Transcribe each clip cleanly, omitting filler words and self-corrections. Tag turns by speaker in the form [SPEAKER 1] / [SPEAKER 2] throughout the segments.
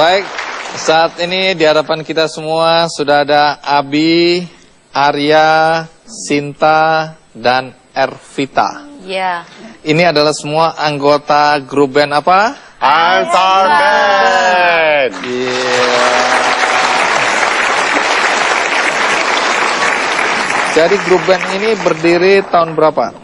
[SPEAKER 1] Baik, saat ini di hadapan kita semua sudah ada Abi, Arya, Sinta, dan Ervita.
[SPEAKER 2] Ya.
[SPEAKER 1] Ini adalah semua anggota grup band apa?
[SPEAKER 3] All-Star Band.
[SPEAKER 1] Jadi grup band ini berdiri tahun berapa?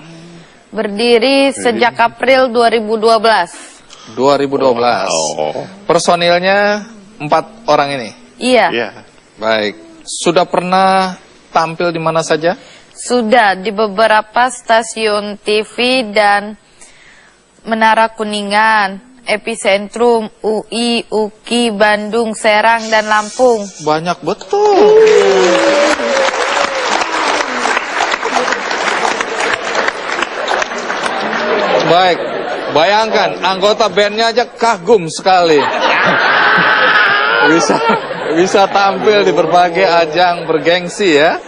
[SPEAKER 2] Berdiri sejak April 2012.
[SPEAKER 1] 2012. Personilnya 4 orang ini?
[SPEAKER 2] Iya.
[SPEAKER 1] Baik. Sudah pernah tampil di mana saja?
[SPEAKER 2] Sudah di beberapa stasiun TV dan Menara Kuningan, Epicentrum, UI, UKI, Bandung, Serang, dan Lampung.
[SPEAKER 1] Banyak betul. Baik, bayangkan anggota bandnya aja kagum sekali. Bisa tampil di berbagai ajang bergengsi ya.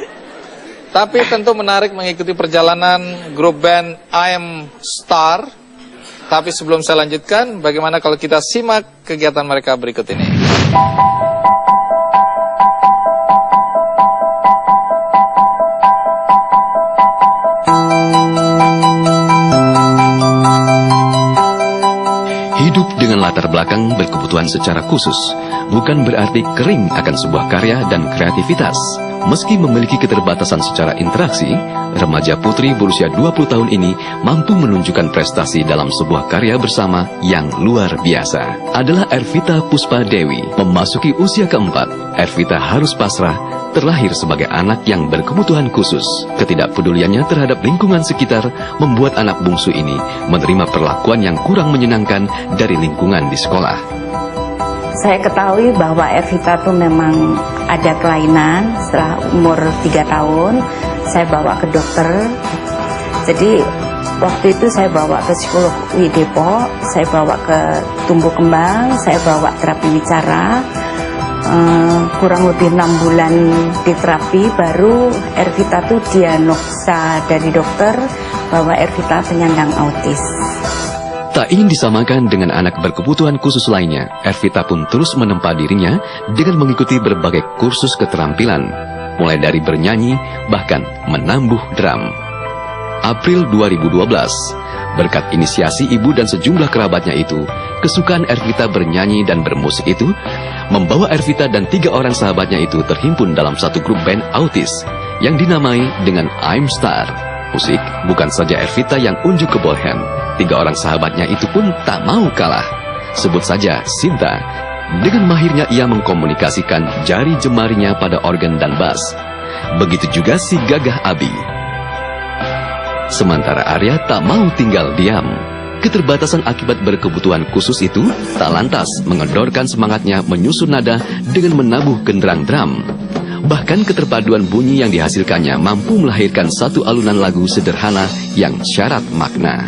[SPEAKER 1] Tapi tentu menarik mengikuti perjalanan grup band I'm Star. Tapi sebelum saya lanjutkan, bagaimana kalau kita simak kegiatan mereka berikut ini.
[SPEAKER 4] Hidup dengan latar belakang berkebutuhan secara khusus bukan berarti kering akan sebuah karya dan kreativitas. Meski memiliki keterbatasan secara interaksi, remaja putri berusia 20 tahun ini mampu menunjukkan prestasi dalam sebuah karya bersama yang luar biasa. Adalah Ervita Puspa Dewi. Memasuki usia keempat, Ervita harus pasrah, terlahir sebagai anak yang berkebutuhan khusus. Ketidakpeduliannya terhadap lingkungan sekitar membuat anak bungsu ini menerima perlakuan yang kurang menyenangkan dari lingkungan di sekolah.
[SPEAKER 5] Saya ketahui bahwa Ervita itu memang ada kelainan. Setelah umur 3 tahun, saya bawa ke dokter. Jadi waktu itu saya bawa ke psikolog di Depok, saya bawa ke tumbuh kembang, saya bawa terapi bicara. Kurang lebih 6 bulan di terapi, baru Ervita itu diagnosa dari dokter bahwa Ervita penyandang autis.
[SPEAKER 4] Tak ingin disamakan dengan anak berkebutuhan khusus lainnya, Ervita pun terus menempa dirinya dengan mengikuti berbagai kursus keterampilan, mulai dari bernyanyi, bahkan menambuh drum. April 2012, berkat inisiasi ibu dan sejumlah kerabatnya itu, kesukaan Ervita bernyanyi dan bermusik itu membawa Ervita dan 3 orang sahabatnya itu terhimpun dalam satu grup band autis yang dinamai dengan I'm Star. Musik bukan saja Ervita yang unjuk kebolehan, 3 orang sahabatnya itu pun tak mau kalah. Sebut saja Sinta. Dengan mahirnya ia mengkomunikasikan jari jemarinya pada organ dan bass. Begitu juga si gagah Abi. Sementara Arya tak mau tinggal diam. Keterbatasan akibat berkebutuhan khusus itu tak lantas mengendorkan semangatnya menyusun nada dengan menabuh genderang drum. Bahkan keterpaduan bunyi yang dihasilkannya mampu melahirkan satu alunan lagu sederhana yang syarat makna.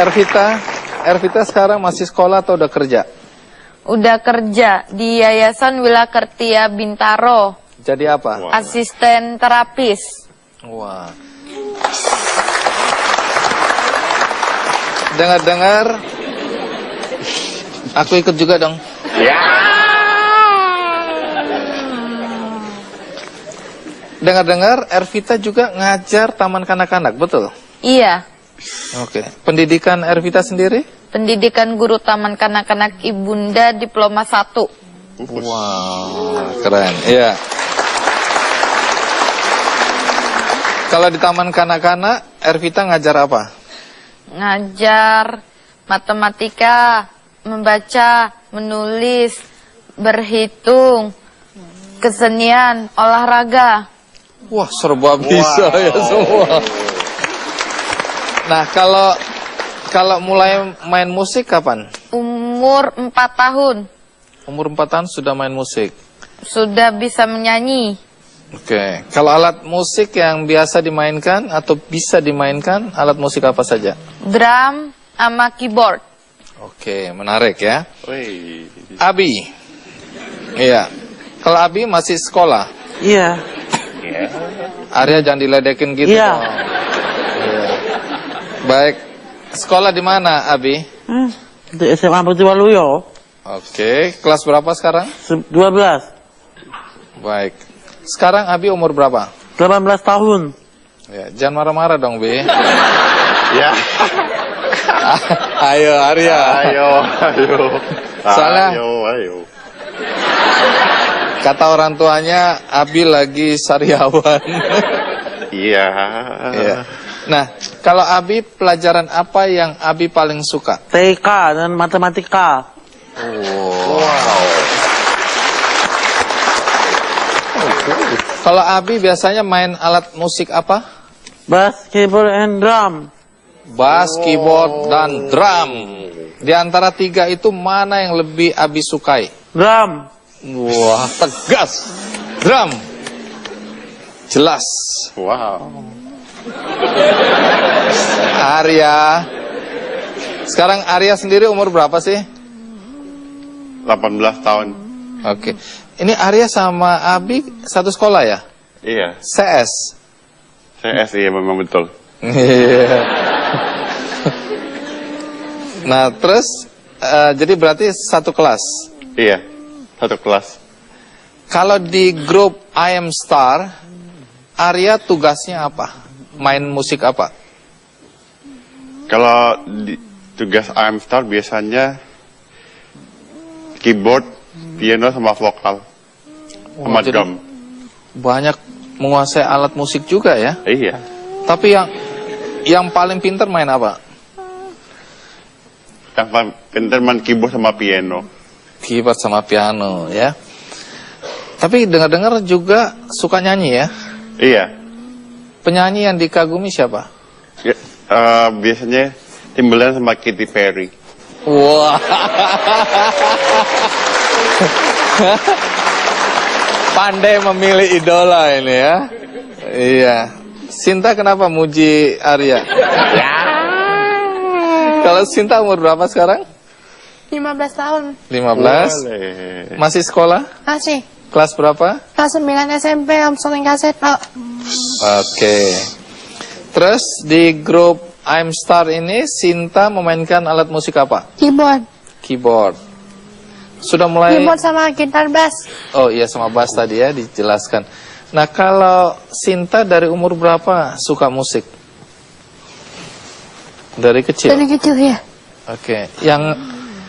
[SPEAKER 1] Ervita sekarang masih sekolah atau udah kerja?
[SPEAKER 2] Udah kerja di Yayasan Wilakertia Bintaro.
[SPEAKER 1] Jadi apa?
[SPEAKER 2] Asisten terapis.
[SPEAKER 1] Wah. Dengar-dengar, aku ikut juga dong. Dengar-dengar, Ervita juga ngajar taman kanak-kanak, betul?
[SPEAKER 2] Iya.
[SPEAKER 1] Oke. Pendidikan Ervita sendiri?
[SPEAKER 2] Pendidikan guru taman kanak-kanak Ibunda Diploma 1.
[SPEAKER 1] Wow, keren. Iya. Kalau di taman kanak-kanak, Ervita ngajar apa?
[SPEAKER 2] Ngajar matematika, membaca, menulis, berhitung, kesenian, olahraga.
[SPEAKER 1] Wah, serba bisa ya semua. Nah, kalau mulai main musik kapan?
[SPEAKER 2] Umur 4 tahun.
[SPEAKER 1] Umur 4 tahun sudah main musik.
[SPEAKER 2] Sudah bisa menyanyi.
[SPEAKER 1] Oke. Kalau alat musik yang biasa dimainkan atau bisa dimainkan, alat musik apa saja?
[SPEAKER 2] Drum sama keyboard.
[SPEAKER 1] Oke, menarik ya. Abi. Iya. Kalau Abi masih sekolah?
[SPEAKER 6] Iya.
[SPEAKER 3] Iya.
[SPEAKER 1] Arya jangan diledekin gitu.
[SPEAKER 6] Iya.
[SPEAKER 1] dong. Iya. Baik. Sekolah di mana, Abi?
[SPEAKER 6] Di SMA Pertiwaluyo.
[SPEAKER 1] Oke. Kelas berapa sekarang?
[SPEAKER 6] 12.
[SPEAKER 1] Baik. Sekarang Abi umur berapa?
[SPEAKER 6] 18 tahun.
[SPEAKER 1] Ya, jangan marah-marah dong, Bi.
[SPEAKER 3] Ya.
[SPEAKER 1] Ayo, Arya.
[SPEAKER 3] Ayo.
[SPEAKER 1] Soalnya-
[SPEAKER 3] Ayo.
[SPEAKER 1] Kata orang tuanya, Abi lagi sariawan.
[SPEAKER 3] Iya.
[SPEAKER 1] Iya. Nah, kalau Abi, pelajaran apa yang Abi paling suka?
[SPEAKER 6] TK dan matematika.
[SPEAKER 1] Kalau Abi biasanya main alat musik apa?
[SPEAKER 6] Bass, keyboard, and drum.
[SPEAKER 1] Bass, keyboard, dan drum. Di antara tiga itu mana yang lebih Abi sukai?
[SPEAKER 6] Drum.
[SPEAKER 1] Wah, tegas. Drum. Jelas.
[SPEAKER 3] Wow.
[SPEAKER 1] Arya. Sekarang Arya sendiri umur berapa sih?
[SPEAKER 3] 18 tahun.
[SPEAKER 1] Oke. Ini Arya sama Abi satu sekolah ya?
[SPEAKER 3] Iya.
[SPEAKER 1] CS.
[SPEAKER 3] CS iya memang betul.
[SPEAKER 1] Iya. Nah, terus jadi berarti satu kelas.
[SPEAKER 3] Iya. Satu kelas.
[SPEAKER 1] Kalau di grup I Am Star, Arya tugasnya apa? Main musik apa?
[SPEAKER 3] Kalau di tugas I'm Star biasanya keyboard, piano sama vokal. Sama
[SPEAKER 1] jadi
[SPEAKER 3] drum.
[SPEAKER 1] banyak menguasai alat musik juga ya.
[SPEAKER 3] Iya.
[SPEAKER 1] Tapi yang paling pinter main apa?
[SPEAKER 3] Yang paling pintar main keyboard sama piano.
[SPEAKER 1] Keyboard sama piano ya. Tapi dengar-dengar juga suka nyanyi ya.
[SPEAKER 3] Iya.
[SPEAKER 1] Penyanyi yang dikagumi siapa?
[SPEAKER 3] Ya, biasanya Timbaland sama Katy Perry.
[SPEAKER 1] Wah. Pandai memilih idola ini ya. Iya. Sinta kenapa muji Arya? Kalau Sinta umur berapa sekarang?
[SPEAKER 2] 15 tahun.
[SPEAKER 1] 15.
[SPEAKER 3] Boleh.
[SPEAKER 1] Masih sekolah?
[SPEAKER 2] Masih.
[SPEAKER 1] Kelas berapa?
[SPEAKER 2] Kelas 9 SMP, Om Soling Kaset, Pak.
[SPEAKER 1] Oke. Terus di grup I'm Star ini Sinta memainkan alat musik apa?
[SPEAKER 2] Keyboard.
[SPEAKER 1] Keyboard. Sudah mulai.
[SPEAKER 2] Keyboard sama gitar bass.
[SPEAKER 1] Oh iya, sama bass tadi ya dijelaskan. Nah, kalau Sinta dari umur berapa suka musik? Dari kecil.
[SPEAKER 2] Dari kecil ya.
[SPEAKER 1] Oke.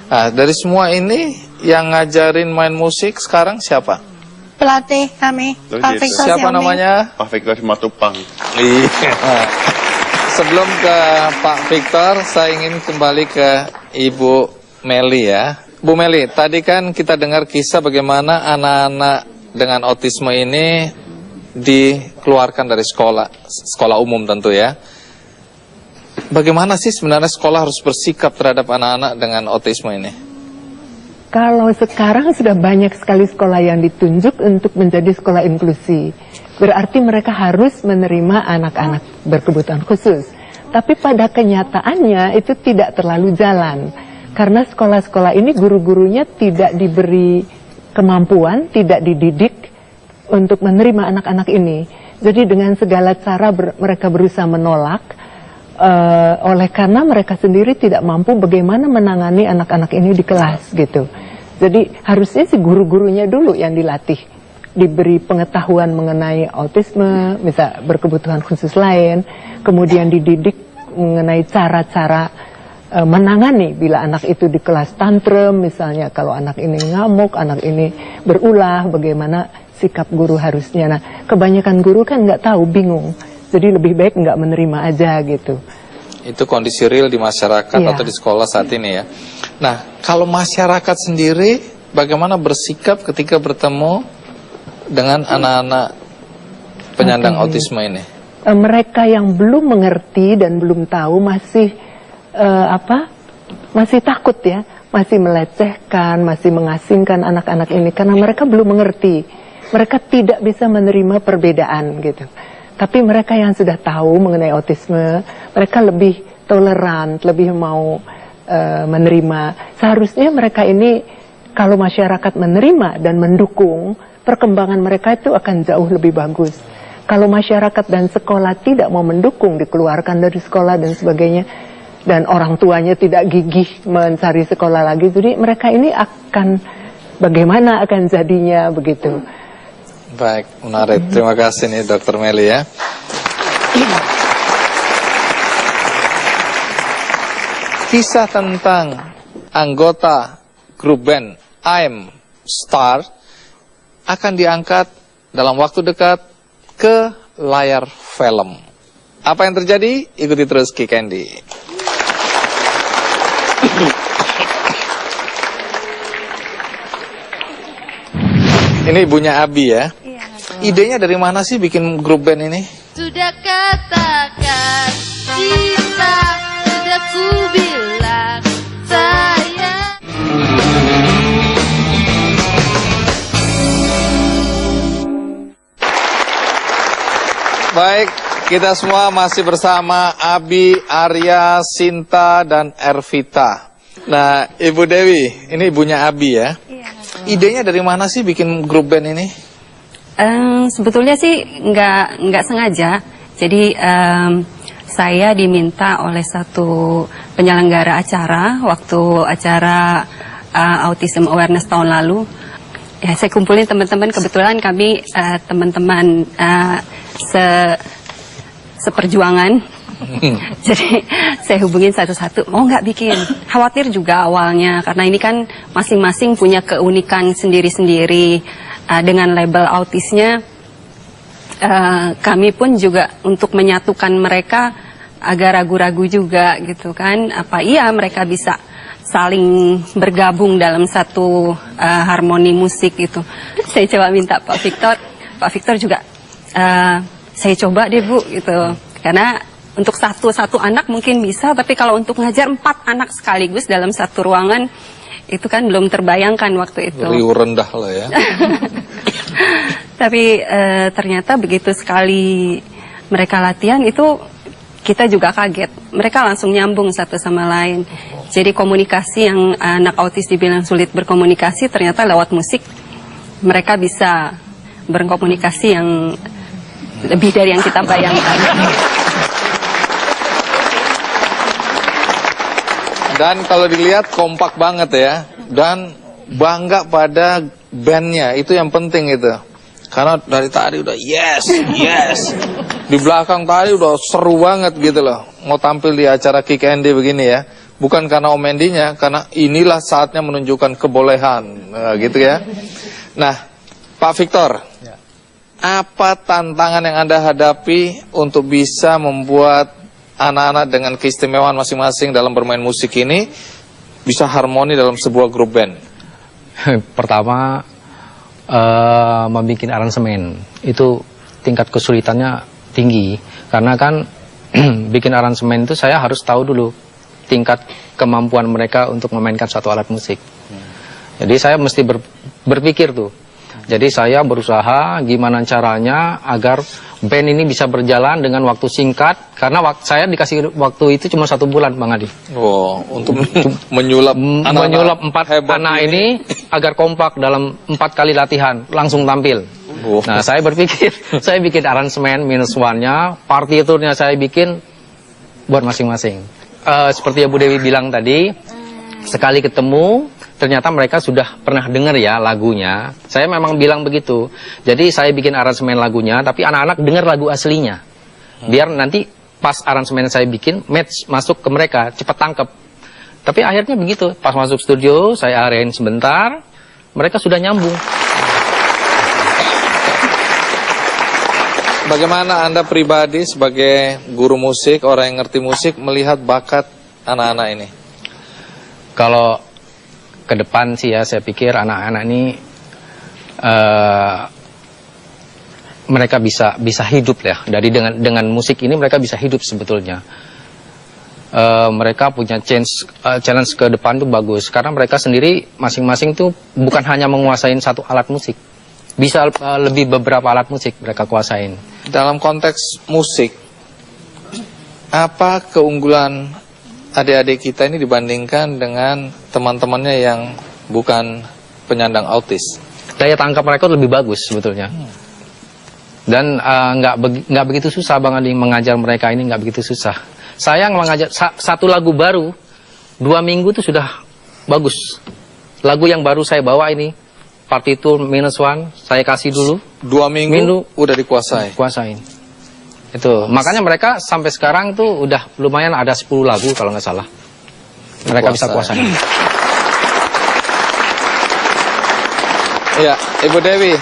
[SPEAKER 1] Dari semua ini yang ngajarin main musik sekarang siapa?
[SPEAKER 2] Pelatih kami,
[SPEAKER 3] Oh,
[SPEAKER 2] Pak
[SPEAKER 3] gitu.
[SPEAKER 2] Victor
[SPEAKER 1] Siapa
[SPEAKER 2] Xiaomi.
[SPEAKER 1] namanya?
[SPEAKER 3] Pak Victor Simatupang.
[SPEAKER 1] Iya. Sebelum ke Pak Victor, saya ingin kembali ke Ibu Meli ya. Bu Meli, tadi kan kita dengar kisah bagaimana anak-anak dengan autisme ini dikeluarkan dari sekolah umum tentu ya. Bagaimana sih sebenarnya sekolah harus bersikap terhadap anak-anak dengan autisme ini?
[SPEAKER 7] Kalau sekarang sudah banyak sekali sekolah yang ditunjuk untuk menjadi sekolah inklusi. Berarti mereka harus menerima anak-anak berkebutuhan khusus. Tapi pada kenyataannya itu tidak terlalu jalan. Karena sekolah-sekolah ini guru-gurunya tidak diberi kemampuan, tidak dididik untuk menerima anak-anak ini. Jadi dengan segala cara mereka berusaha menolak, oleh karena mereka sendiri tidak mampu bagaimana menangani anak-anak ini di kelas gitu. Jadi harusnya si guru-gurunya dulu yang dilatih, diberi pengetahuan mengenai autisme, misal berkebutuhan khusus lain, kemudian dididik mengenai cara-cara menangani bila anak itu di kelas tantrum, misalnya kalau anak ini ngamuk, anak ini berulah, bagaimana sikap guru harusnya. Nah, kebanyakan guru kan nggak tahu, bingung. Jadi lebih baik nggak menerima aja gitu.
[SPEAKER 1] Itu kondisi real di masyarakat
[SPEAKER 7] Iya.
[SPEAKER 1] atau di sekolah saat ini ya. Nah, kalau masyarakat sendiri bagaimana bersikap ketika bertemu dengan anak-anak penyandang autisme ini?
[SPEAKER 7] Mereka yang belum mengerti dan belum tahu masih masih takut ya, masih melecehkan, masih mengasingkan anak-anak ini karena mereka belum mengerti. Mereka tidak bisa menerima perbedaan gitu. Tapi mereka yang sudah tahu mengenai autisme, mereka lebih toleran, lebih mau menerima. Seharusnya mereka ini kalau masyarakat menerima dan mendukung, perkembangan mereka itu akan jauh lebih bagus. kalau masyarakat dan sekolah tidak mau mendukung, dikeluarkan dari sekolah dan sebagainya, dan orang tuanya tidak gigih mencari sekolah lagi, jadi mereka ini akan bagaimana akan jadinya begitu.
[SPEAKER 1] Baik, menarik. Terima kasih nih Dr. Meli ya. Kisah tentang anggota grup band I'm Star akan diangkat dalam waktu dekat ke layar film. Apa yang terjadi? Ikuti terus Ki Candy. Ini ibunya Abi ya.
[SPEAKER 2] Iya.
[SPEAKER 1] Idenya dari mana sih bikin grup band ini?
[SPEAKER 2] Sudah katakan cinta, sudah ku bilang sayang.
[SPEAKER 1] Baik, kita semua masih bersama Abi, Arya, Sinta, dan Ervita. Nah, Ibu Dewi, ini ibunya Abi ya.
[SPEAKER 2] Iya.
[SPEAKER 1] Idenya dari mana sih bikin grup band ini?
[SPEAKER 8] Sebetulnya sih nggak sengaja. Jadi saya diminta oleh satu penyelenggara acara waktu acara Autism Awareness tahun lalu. Ya, saya kumpulin teman-teman, kebetulan kami teman-teman seperjuangan. Jadi saya hubungin satu-satu, mau nggak bikin? Khawatir juga awalnya, karena ini kan masing-masing punya keunikan sendiri-sendiri. Dengan label autisnya, kami pun juga untuk menyatukan mereka agak ragu-ragu juga gitu kan. Apa iya mereka bisa saling bergabung dalam satu harmoni musik gitu. Saya coba minta Pak Victor juga saya coba deh Bu gitu. Karena untuk satu anak mungkin bisa, tapi kalau untuk ngajar 4 anak sekaligus dalam satu ruangan, itu kan belum terbayangkan waktu itu.
[SPEAKER 1] Riuh rendah lah ya.
[SPEAKER 8] Tapi ternyata begitu sekali mereka latihan itu kita juga kaget. Mereka langsung nyambung satu sama lain. Jadi komunikasi yang anak autis dibilang sulit berkomunikasi, ternyata lewat musik mereka bisa berkomunikasi yang lebih dari yang kita bayangkan.
[SPEAKER 1] Dan kalau dilihat kompak banget ya. Dan bangga pada bandnya, itu yang penting itu. Karena dari tadi udah yes. Di belakang tadi udah seru banget gitu loh. Mau tampil di acara Kick Andy begini ya. Bukan karena Om Andy-nya, karena inilah saatnya menunjukkan kebolehan. Nah, gitu ya. Nah, Pak Victor. Apa tantangan yang Anda hadapi untuk bisa membuat anak-anak dengan keistimewaan masing-masing dalam bermain musik ini bisa harmoni dalam sebuah grup band?
[SPEAKER 9] Pertama, membuat aransemen itu tingkat kesulitannya tinggi, karena kan bikin aransemen itu saya harus tahu dulu tingkat kemampuan mereka untuk memainkan suatu alat musik. Jadi saya mesti berpikir tuh. Jadi saya berusaha gimana caranya agar band ini bisa berjalan dengan waktu singkat, karena saya dikasih waktu itu cuma 1 bulan, Bang Adi.
[SPEAKER 1] Oh, untuk menyulap
[SPEAKER 9] 4 anak ini agar kompak dalam 4 kali latihan, langsung tampil.
[SPEAKER 1] Oh.
[SPEAKER 9] Nah, saya berpikir, saya bikin aransemen -1-nya, partiturnya saya bikin buat masing-masing. Seperti yang Bu Dewi bilang tadi, sekali ketemu, ternyata mereka sudah pernah dengar ya lagunya. Saya memang bilang begitu. Jadi saya bikin aransemen lagunya, tapi anak-anak dengar lagu aslinya. Biar nanti pas aransemen saya bikin, match masuk ke mereka, cepat tangkep. Tapi akhirnya begitu, pas masuk studio, saya arrange sebentar, mereka sudah nyambung.
[SPEAKER 1] Bagaimana Anda pribadi sebagai guru musik, orang yang ngerti musik, melihat bakat anak-anak ini?
[SPEAKER 9] Kalau ke depan sih ya, saya pikir anak-anak ini mereka bisa hidup ya. Dari dengan musik ini mereka bisa hidup sebetulnya. Mereka punya challenge ke depan tuh bagus, karena mereka sendiri masing-masing tuh bukan hanya menguasain satu alat musik, bisa lebih beberapa alat musik mereka kuasain.
[SPEAKER 1] Dalam konteks musik, apa keunggulan adik-adik kita ini dibandingkan dengan teman-temannya yang bukan penyandang autis?
[SPEAKER 9] Daya tangkap mereka lebih bagus sebetulnya. Dan nggak begitu susah Bang Adi mengajar mereka ini, nggak begitu susah. Saya mengajar satu lagu baru 2 minggu itu sudah bagus. Lagu yang baru saya bawa ini partitur -1 saya kasih dulu
[SPEAKER 1] 2 minggu udah dikuasai.
[SPEAKER 9] Kuasain. Itu makanya mereka sampai sekarang tuh udah lumayan ada 10 lagu kalau nggak salah. Mereka bisa kuasain.
[SPEAKER 1] Ya, Ibu Dewi,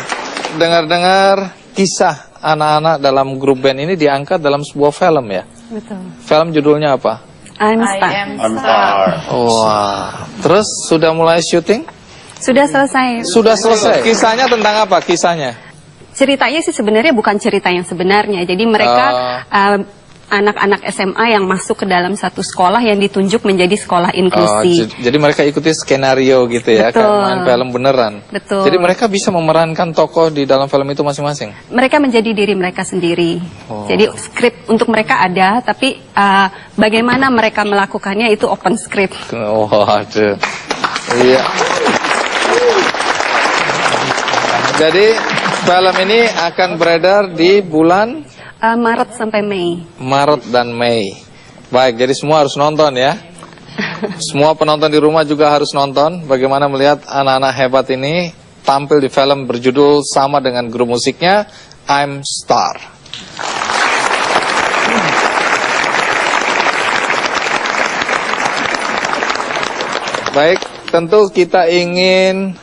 [SPEAKER 1] dengar-dengar kisah anak-anak dalam grup band ini diangkat dalam sebuah film ya?
[SPEAKER 8] Betul.
[SPEAKER 1] Film judulnya apa?
[SPEAKER 8] I'm Star.
[SPEAKER 3] I'm Star.
[SPEAKER 1] Wah, terus sudah mulai syuting?
[SPEAKER 8] Sudah selesai.
[SPEAKER 1] Sudah selesai. Kisahnya tentang apa kisahnya?
[SPEAKER 8] Ceritanya sih sebenarnya bukan cerita yang sebenarnya. Jadi mereka anak-anak SMA yang masuk ke dalam satu sekolah yang ditunjuk menjadi sekolah inklusi.
[SPEAKER 1] Jadi mereka ikuti skenario gitu ya,
[SPEAKER 8] Betul.
[SPEAKER 1] kayak main film beneran.
[SPEAKER 8] Betul.
[SPEAKER 1] Jadi mereka bisa memerankan tokoh di dalam film itu masing-masing.
[SPEAKER 8] Mereka menjadi diri mereka sendiri. Jadi skrip untuk mereka ada, tapi bagaimana mereka melakukannya itu open script.
[SPEAKER 1] Waduh. Iya. Jadi film ini akan beredar di bulan
[SPEAKER 8] Maret sampai Mei.
[SPEAKER 1] Maret dan Mei. Baik, jadi semua harus nonton ya. Semua penonton di rumah juga harus nonton bagaimana melihat anak-anak hebat ini tampil di film berjudul sama dengan grup musiknya I'm Star. Baik, tentu kita ingin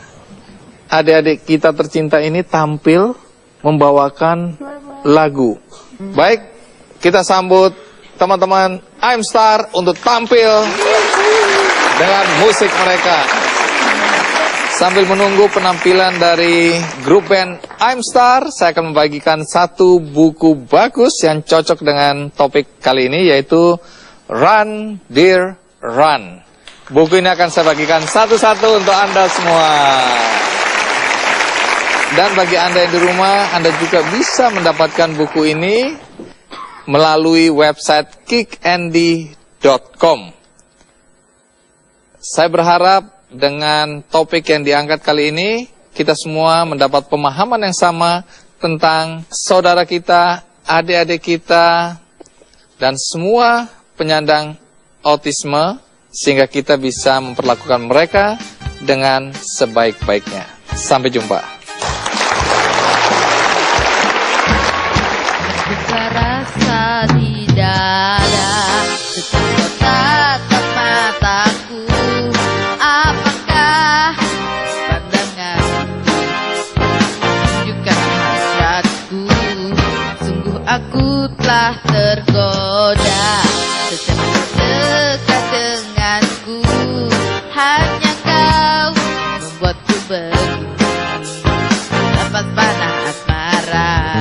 [SPEAKER 1] adik-adik kita tercinta ini tampil membawakan lagu. Baik, kita sambut teman-teman I'm Star untuk tampil dengan musik mereka. Sambil menunggu penampilan dari grup band I'm Star, saya akan membagikan satu buku bagus yang cocok dengan topik kali ini, yaitu Run Dear Run. Buku ini akan saya bagikan satu-satu untuk Anda semua. Dan bagi Anda yang di rumah, Anda juga bisa mendapatkan buku ini melalui website kickandy.com. Saya berharap dengan topik yang diangkat kali ini, kita semua mendapat pemahaman yang sama tentang saudara kita, adik-adik kita, dan semua penyandang autisme, sehingga kita bisa memperlakukan mereka dengan sebaik-baiknya. Sampai jumpa.
[SPEAKER 2] Rasa di dada, setiap tatap mataku. Apakah pandangan tunjukkan hasratku? Sungguh aku telah tergoda, setiap dekat denganku. Hanya kau membuatku begini, lepas panas marah.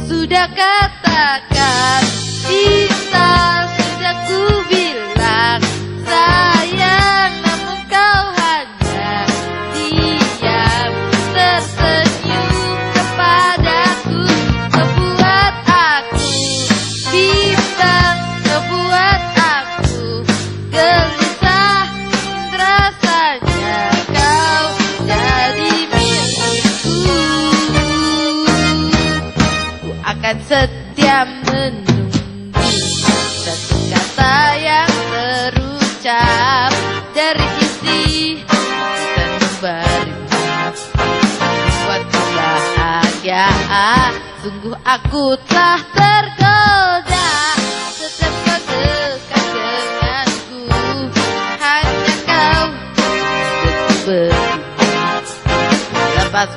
[SPEAKER 2] Sudah katakan cinta, sudah ku bilang sayang, namun kau hanya diam tersenyum kepadaku. Membuat aku bimbang, membuat aku gelisah. Rasanya kau jadi milikku. Akan setia menunggu satu kata yang terucap dari isi kita memberimu, membuatku bahagia. Sungguh aku telah tergoda, setiap kau dekat denganku. Hanya kau begitu, lepas